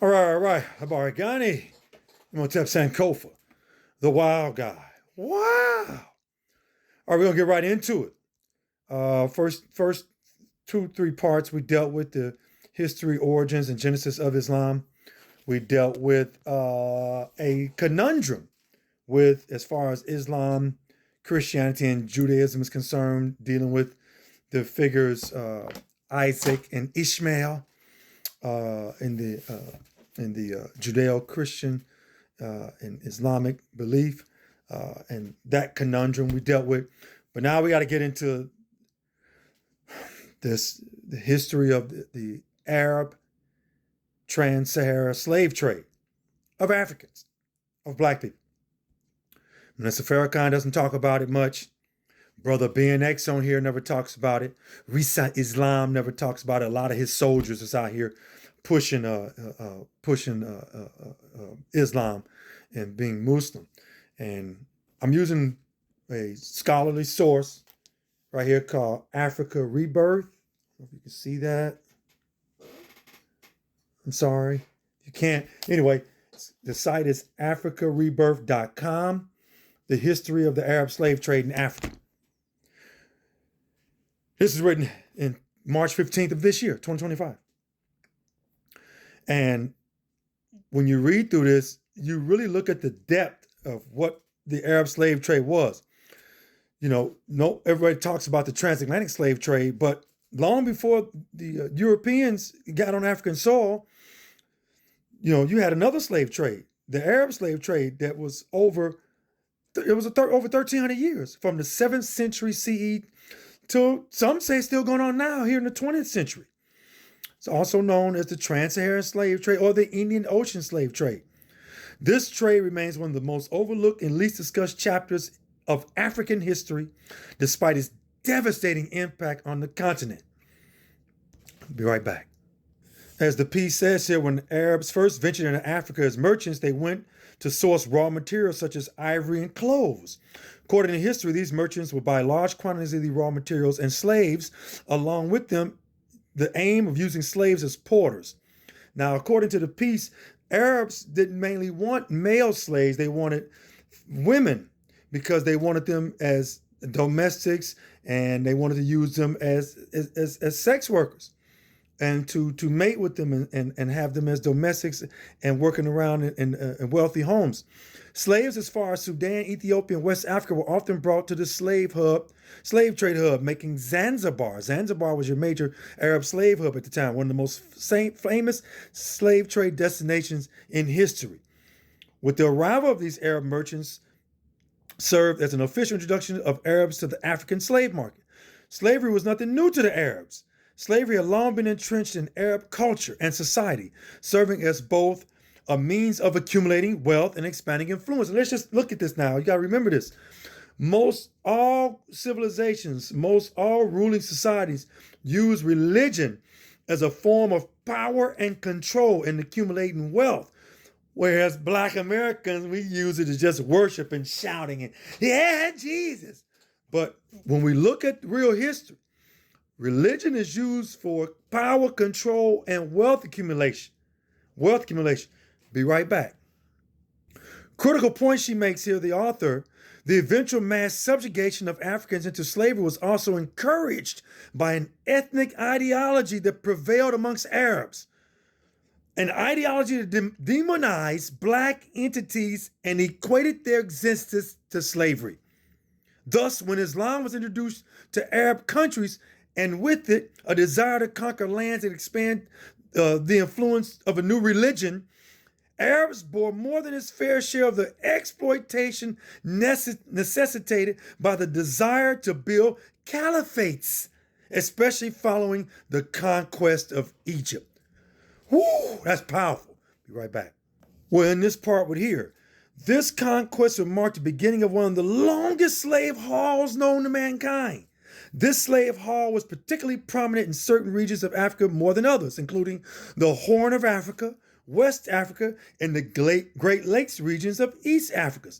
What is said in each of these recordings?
All right. Abarigani, Imhotep Sankofa, the wild guy. Wow. All right, we're gonna get right into it. First two, three parts we dealt with the history, origins, and genesis of Islam. We dealt with a conundrum with as far as Islam, Christianity, and Judaism is concerned, dealing with the figures Isaac and Ishmael in the Judeo-Christian and Islamic belief, and that conundrum we dealt with. But now we got to get into the history of the Arab trans-Sahara slave trade of Africans, of black people. Minister Farrakhan doesn't talk about it much. Brother BNX on here never talks about it. Risa Islam never talks about it. A lot of his soldiers is out here pushing Islam and being Muslim. And I'm using a scholarly source right here called Africa Rebirth. I don't know if you can see that. I'm sorry. You can't. Anyway, the site is africarebirth.com. The history of the Arab slave trade in Africa. This is written in March 15th of this year, 2025. And when you read through this, you really look at the depth of what the Arab slave trade was. You know, everybody talks about the transatlantic slave trade, but long before the Europeans got on African soil, you had another slave trade, the Arab slave trade that was over 1,300 years, from the 7th century CE to, some say, still going on now here in the 20th century. It's also known as the Trans-Saharan slave trade or the Indian Ocean slave trade. This trade remains one of the most overlooked and least discussed chapters of African history, despite its devastating impact on the continent. I'll be right back. As the piece says here, when the Arabs first ventured into Africa as merchants, they went to source raw materials such as ivory and cloves. According to history, these merchants would buy large quantities of the raw materials and slaves, along with them, the aim of using slaves as porters. Now, according to the piece, Arabs didn't mainly want male slaves. They wanted women because they wanted them as domestics, and they wanted to use them as sex workers and to mate with them and have them as domestics and working around in wealthy homes. Slaves as far as Sudan, Ethiopia, and West Africa were often brought to the slave trade hub, making Zanzibar. Zanzibar was your major Arab slave hub at the time, one of the most famous slave trade destinations in history. With the arrival of these Arab merchants, served as an official introduction of Arabs to the African slave market. Slavery was nothing new to the Arabs. Slavery had long been entrenched in Arab culture and society, serving as both a means of accumulating wealth and expanding influence. And let's just look at this now. You got to remember this. Most all civilizations, most all ruling societies use religion as a form of power and control in accumulating wealth. Whereas Black Americans, we use it as just worship and shouting and, yeah, Jesus. But when we look at real history, religion is used for power, control, and wealth accumulation. Wealth accumulation. Be right back. Critical point she makes here, the author, the eventual mass subjugation of Africans into slavery was also encouraged by an ethnic ideology that prevailed amongst Arabs. An ideology that demonized Black entities and equated their existence to slavery. Thus, when Islam was introduced to Arab countries, and with it, a desire to conquer lands and expand the influence of a new religion, Arabs bore more than its fair share of the exploitation necessitated by the desire to build caliphates, especially following the conquest of Egypt. Woo, that's powerful. Be right back. Well, in this part with here, this conquest would mark the beginning of one of the longest slave hauls known to mankind. This slave haul was particularly prominent in certain regions of Africa more than others, including the Horn of Africa, West Africa, and the Great Lakes regions of East Africa.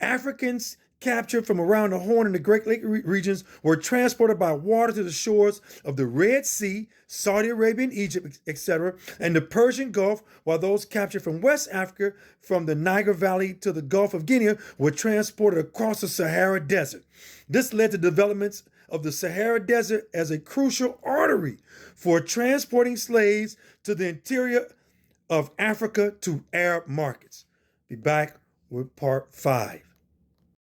Africans captured from around the Horn and the Great Lake regions were transported by water to the shores of the Red Sea, Saudi Arabia and Egypt, etc., and the Persian Gulf, while those captured from West Africa, from the Niger Valley to the Gulf of Guinea, were transported across the Sahara Desert. This led to developments of the Sahara Desert as a crucial artery for transporting slaves to the interior of Africa to Arab markets. Be back with part 5.